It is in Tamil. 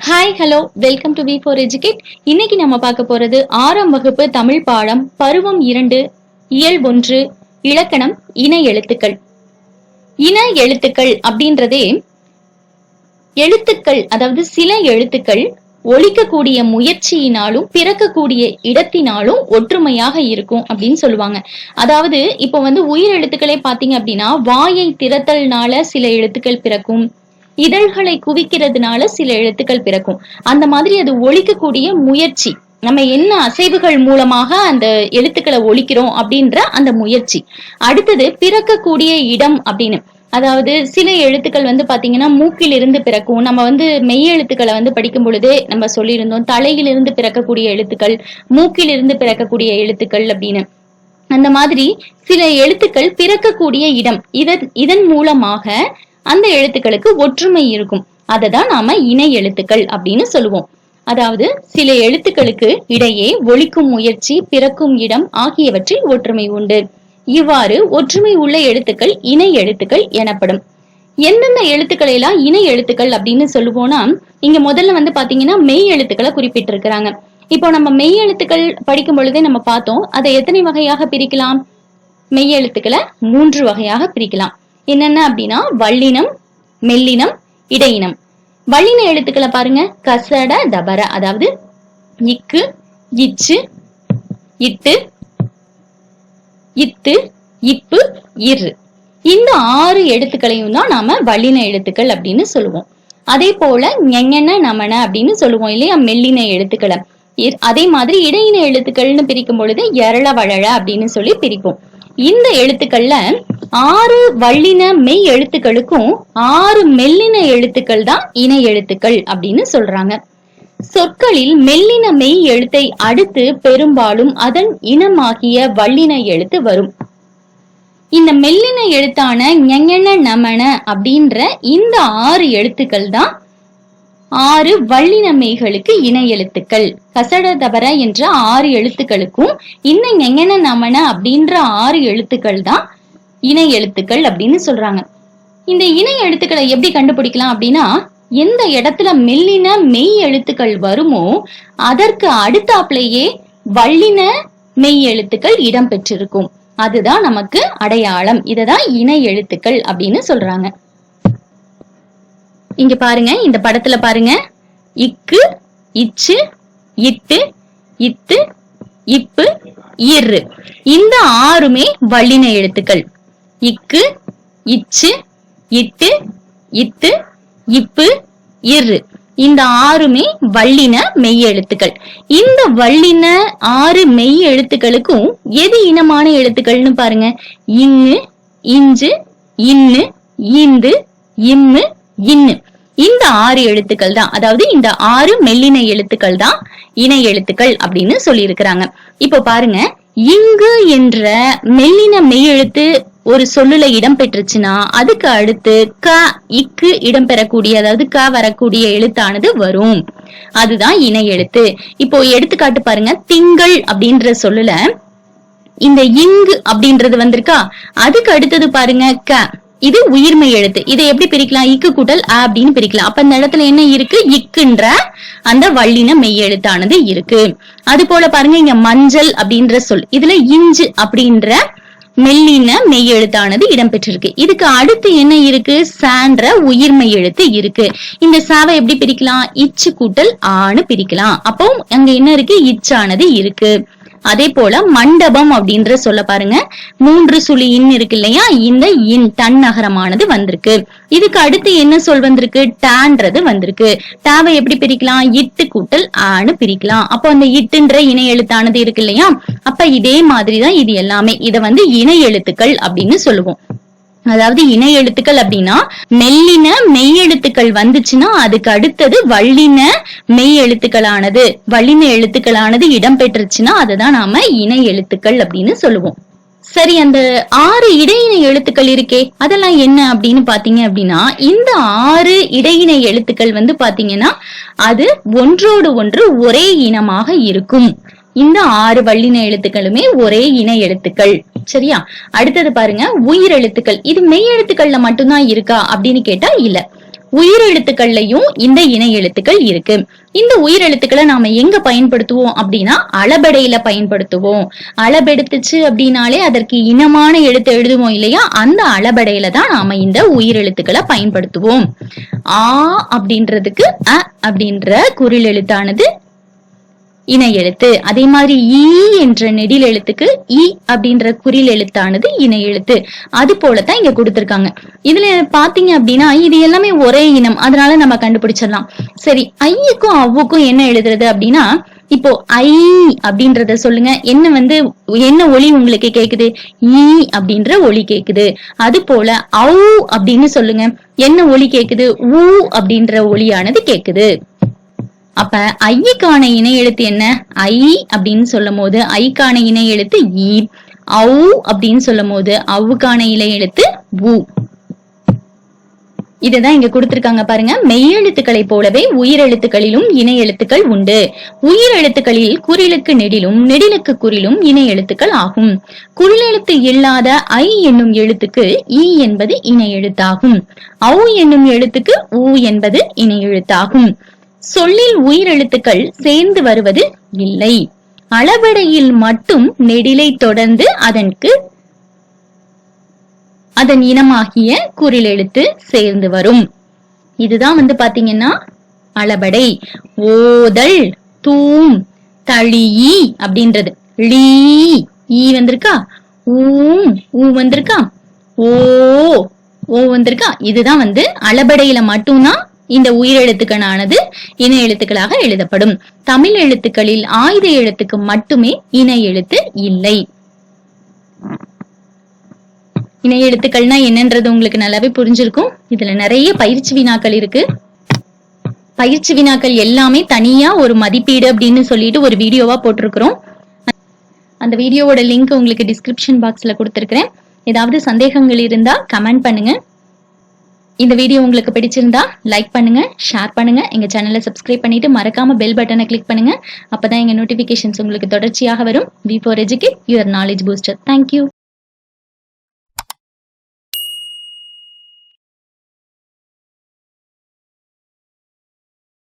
Hi hello welcome to B for educate. இன்னைக்கு நம்ம பார்க்க போறது 6ஆம் வகுப்பு தமிழ் பாடம் பருவம் 2 இயல் 1 இலக்கணம் இன எழுத்துக்கள். இன எழுத்துக்கள் அப்படின்றதே எழுத்துக்கள், அதாவது சில எழுத்துக்கள் ஒலிக்கக்கூடிய முயற்சியினாலும் பிறக்கக்கூடிய இடத்தினாலும் ஒற்றுமையாக இருக்கும் அப்படின்னு சொல்லுவாங்க. அதாவது இப்ப உயிர் எழுத்துக்களே பாத்தீங்க அப்படின்னா வாயை திறத்தல்னால சில எழுத்துக்கள் பிறக்கும், இதழ்களை குவிக்கிறதுனால சில எழுத்துக்கள் பிறக்கும். அந்த மாதிரி அது ஒலிக்கக்கூடிய முயற்சி, நம்ம என்ன அசைவுகள் மூலமாக அந்த எழுத்துக்களை ஒலிக்கிறோம் அப்படின்ற அந்த முயற்சி. அடுத்தது பிறக்கக்கூடிய இடம் அப்படின்னு, அதாவது சில எழுத்துக்கள் பாத்தீங்கன்னா மூக்கிலிருந்து பிறக்கும். நம்ம மெய் எழுத்துக்களை படிக்கும் பொழுதே நம்ம சொல்லியிருந்தோம், தலையிலிருந்து பிறக்கக்கூடிய எழுத்துக்கள், மூக்கிலிருந்து பிறக்கக்கூடிய எழுத்துக்கள் அப்படின்னு. அந்த மாதிரி சில எழுத்துக்கள் பிறக்கக்கூடிய இடம், இதன் மூலமாக அந்த எழுத்துக்களுக்கு ஒற்றுமை இருக்கும். அததான் நாம இணை எழுத்துக்கள் அப்படின்னு சொல்லுவோம். அதாவது சில எழுத்துக்களுக்கு இடையே ஒலிக்கும் முயற்சி, பிறக்கும் இடம் ஆகியவற்றில் ஒற்றுமை உண்டு. இவ்வாறு ஒற்றுமை உள்ள எழுத்துக்கள் இணை எழுத்துக்கள் எனப்படும். எந்தெந்த எழுத்துக்களை எல்லாம் இணை எழுத்துக்கள் அப்படின்னு சொல்லுவோம்னா, இங்க முதல்ல பாத்தீங்கன்னா மெய் எழுத்துக்களை குறிப்பிட்டிருக்கிறாங்க. இப்போ நம்ம மெய் எழுத்துக்கள் படிக்கும் பொழுதே நம்ம பார்த்தோம், அதை எத்தனை வகையாக பிரிக்கலாம்? மெய் எழுத்துக்களை 3 வகையாக பிரிக்கலாம். என்னென்ன அப்படின்னா வல்லினம், மெல்லினம், இடையினம். வல்லின எழுத்துக்களை பாருங்க, கசட தபர, அதாவது இக்கு, இச்சு, இட்டு, இத்து, இப்பு, இரு. இந்த 6 எழுத்துக்களையும் தான் நாம வல்லின எழுத்துக்கள் அப்படின்னு சொல்லுவோம். அதே போல ஞெஞன நமன அப்படின்னு சொல்லுவோம் இல்லையா, மெல்லின எழுத்துக்களை. அதே மாதிரி இடையின எழுத்துக்கள்னு பிரிக்கும் பொழுது எரள வழழ அப்படின்னு சொல்லி பிரிப்போம். இந்த எழுத்துக்கள்ல 6 வல்லின மெய் எழுத்துக்களுக்கும் 6 மெல்லின எழுத்துக்கள் தான் இணை எழுத்துக்கள் அப்படின்னு சொல்றாங்க. சொற்களில் மெல்லின மெய் எழுத்தை அடுத்து பெரும்பாலும் அதன் இனமாகிய வல்லின எழுத்து வரும். இந்த மெல்லின எழுத்தான ஞெஞன நமன அப்படின்ற இந்த 6 எழுத்துக்கள் தான் 6 வல்லின மெய்களுக்கு இணை எழுத்துக்கள். கசட தபர என்ற 6 எழுத்துக்களுக்கும் இந்த ஞெஞன நமன அப்படின்ற 6 எழுத்துக்கள் தான் இணை எழுத்துக்கள் அப்படின்னு சொல்றாங்க. இந்த இணை எழுத்துக்களை எப்படி கண்டுபிடிக்கலாம் அப்படின்னா, எந்த இடத்துல மெல்லின மெய் எழுத்துக்கள் வருமோ அதற்கு அடுத்தாப்லேயே வல்லின மெய் எழுத்துக்கள் இடம் பெற்றிருக்கும். அதுதான் நமக்கு அடையாளம். இததான் இணை எழுத்துக்கள் அப்படின்னு சொல்றாங்க. இங்க பாருங்க, இந்த படத்துல பாருங்க, இக்கு, இச்சு, இட்டு, இத்து, இப்பு, இரு. இந்த 6மே வல்லின எழுத்துக்கள். இக்கு, இச்சு, இட்டு, இத்து, இப்பு, இரு. இந்த 6மே வல்லின மெய் எழுத்துக்கள். இந்த வல்லின 6 மெய் எழுத்துக்களுக்கும் எது இனமான எழுத்துக்கள்னு பாருங்க, இங்கு, இஞ்சு, இன்னு, இந்து, இம்மு, இன்னு. இந்த 6 எழுத்துக்கள் தான், அதாவது இந்த 6 மெல்லின எழுத்துக்கள் தான் இணை எழுத்துக்கள் அப்படின்னு சொல்லி இருக்கிறாங்க. இப்போ பாருங்க, இங்கு என்ற மெல்லின மெய் எழுத்து ஒரு சொல்லுல இடம் பெற்றுச்சுன்னா அதுக்கு அடுத்து க, இக்கு இடம் பெறக்கூடிய, அதாவது க வரக்கூடிய எழுத்தானது வரும். அதுதான் இணை எழுத்து. இப்போ எடுத்துக்காட்டு பாருங்க, திங்கள் அப்படின்ற சொல்லுல இந்த இங்கு அப்படின்றது வந்திருக்கா, அதுக்கு அடுத்தது பாருங்க க, இது உயிர்மை எழுத்து. இதை எப்படி பிரிக்கலாம்? இக்கு கூட்டல் அ அப்படின்னு பிரிக்கலாம். அப்ப இந்த இடத்துல என்ன இருக்கு? இக்குன்ற அந்த வல்லின மெய் எழுத்தானது இருக்கு. அது போல பாருங்க, இங்க மஞ்சள் அப்படின்ற சொல், இதுல இஞ்சு அப்படின்ற மெல்லின மெய் எழுத்தானது இடம்பெற்றிருக்கு. இதுக்கு அடுத்து என்ன இருக்கு? சான்ற உயிர்மை எழுத்து இருக்கு. இந்த சாவை எப்படி பிரிக்கலாம்? இச்சு கூட்டல் ஆன்னு பிரிக்கலாம். அப்போ அங்க என்ன இருக்கு? இச்சானது இருக்கு. அதே போல மண்டபம் அப்படின்ற சொல்ல பாருங்க, 3 சுழி இன் இருக்கு இல்லையா, இந்த இன் தன் நகரமானது வந்திருக்கு. இதுக்கு அடுத்து என்ன சொல் வந்திருக்கு? டான்றது வந்திருக்கு. டாவை எப்படி பிரிக்கலாம்? இட்டு கூட்டல் ஆன்னு பிரிக்கலாம். அப்போ அந்த இட்டுன்ற இணை எழுத்தானது இருக்கு இல்லையா, அப்ப இதே மாதிரிதான் இது எல்லாமே. இத இணை எழுத்துக்கள் அப்படின்னு சொல்லுவோம். அதாவது இணை எழுத்துக்கள் அப்படின்னா மெல்லின மெய் எழுத்துக்கள் வந்துச்சுன்னா அதுக்கு அடுத்தது வல்லின மெய் எழுத்துக்களானது, வல்லின எழுத்துக்களானது இடம் பெற்றுச்சுன்னா அதுதான் நாம இணை எழுத்துக்கள் அப்படின்னு சொல்லுவோம். சரி, அந்த 6 இடையினை எழுத்துக்கள் இருக்கே, அதெல்லாம் என்ன அப்படின்னு பாத்தீங்க அப்படின்னா, இந்த 6 இடையினை எழுத்துக்கள் பாத்தீங்கன்னா அது ஒன்றோடு ஒன்று ஒரே இனமாக இருக்கும். இந்த 6 வல்லின எழுத்துக்களுமே ஒரே இணை எழுத்துக்கள். சரியா? அடுத்தது பாருங்க, உயிர் எழுத்துக்கள். இது மெய் எழுத்துக்கள்ல மட்டும்தான் இருக்கா அப்படின்னு கேட்டா இல்ல. உயிரெழுத்துக்கள்லயும் இந்த இணை எழுத்துக்கள் இருக்கு. இந்த உயிரெழுத்துக்களை நாம எங்க பயன்படுத்துவோம் அப்படின்னா அளபெடையில பயன்படுத்துவோம். அளபெடுத்துச்சு அப்படின்னாலே அதற்கு இனமான எழுத்து எழுதுவோம் இல்லையா, அந்த அளபெடையில தான் நாம இந்த உயிரெழுத்துக்களை பயன்படுத்துவோம். ஆ அப்படின்றதுக்கு அ அப்படின்ற குறில் எழுத்தானது இணை எழுத்து. அதே மாதிரி ஈ என்ற நெடில் எழுத்துக்கு ஈ அப்படின்ற குறில் எழுத்தானது இணை எழுத்து. அது போலதான் இங்க கொடுத்திருக்காங்க. இதுல பாத்தீங்க அப்படின்னா இது எல்லாமே ஒரே இனம், அதனால நம்ம கண்டுபிடிச்சிடலாம். சரி, ஐயுக்கும் அவ்வுக்கும் என்ன எழுதுறது அப்படின்னா, இப்போ ஐ அப்படின்றத சொல்லுங்க. என்ன ஒலி உங்களுக்கு கேக்குது? ஈ அப்படின்ற ஒலி கேக்குது. அது போல ஔ அப்படின்னு சொல்லுங்க. என்ன ஒலி கேக்குது? ஊ அப்படின்ற ஒலியானது கேக்குது. அப்ப ஐக்கான இணை எழுத்து என்ன? ஐ அப்படின்னு சொல்லும் போது ஐக்கான இணை எழுத்து ஈ. ஔ அப்படின்னு சொல்லும் போது அவுக்கான இணை எழுத்து ஊ. இதுதான் இங்க கொடுத்திருக்காங்க பாருங்க. மெய்யெழுத்துக்களை போலவே உயிரெழுத்துக்களிலும் இணை எழுத்துக்கள் உண்டு. உயிரெழுத்துக்களில் குறிலுக்கு நெடிலும் நெடிலுக்கு குறிலும் இணை எழுத்துக்கள் ஆகும். குறிலெழுத்து இல்லாத ஐ என்னும் எழுத்துக்கு ஈ என்பது இணை எழுத்தாகும். ஔ என்னும் எழுத்துக்கு ஊ என்பது இணை எழுத்தாகும். சொல்லில் உயிரெழுத்துக்கள் சேர்ந்து வருவது இல்லை. அளபெடையில் மட்டும் நெடிலை தொடர்ந்து அதன் இனமாகிய குறில் எழுத்து சேர்ந்து வரும். இதுதான் பாத்தீங்கன்னா அளபெடை. ஓதல், தூம், தளியி அப்படின்றது. லீ ஈ வந்திருக்கா, ஊம் ஊ வந்திருக்கா, ஓ வந்திருக்கா. இதுதான் அளபெடையில மட்டும்தான் இந்த உயிரெழுத்துக்களானது இணை எழுத்துக்களாக எழுதப்படும். தமிழ் எழுத்துக்களில் ஆயுத எழுத்துக்கு மட்டுமே இணை எழுத்து இல்லை. இணை எழுத்துக்கள்னா என்னன்றது உங்களுக்கு நல்லாவே புரிஞ்சிருக்கும். இதுல நிறைய பயிற்சி வினாக்கள் இருக்கு. பயிற்சி வினாக்கள் எல்லாமே தனியா ஒரு மதிப்பீடு அப்படின்னு சொல்லிட்டு ஒரு வீடியோவா போட்டிருக்கிறோம். அந்த வீடியோவோட லிங்க் உங்களுக்கு டிஸ்கிரிப்ஷன் பாக்ஸ்ல கொடுத்திருக்கிறேன். ஏதாவது சந்தேகங்கள் இருந்தா கமெண்ட் பண்ணுங்க. இந்த வீடியோ உங்களுக்கு பிடிச்சிருந்தா லைக் பண்ணுங்க, ஷேர் பண்ணுங்க, எங்க சேனலை சப்ஸ்கிரைப் பண்ணிட்டு மறக்காம பெல் பட்டனை கிளிக் பண்ணுங்க. அப்பதான் எங்க நோட்டிபிகேஷன்ஸ் உங்களுக்கு தொடர்ச்சியாக வரும். V4 Educate, your knowledge booster. Thank you.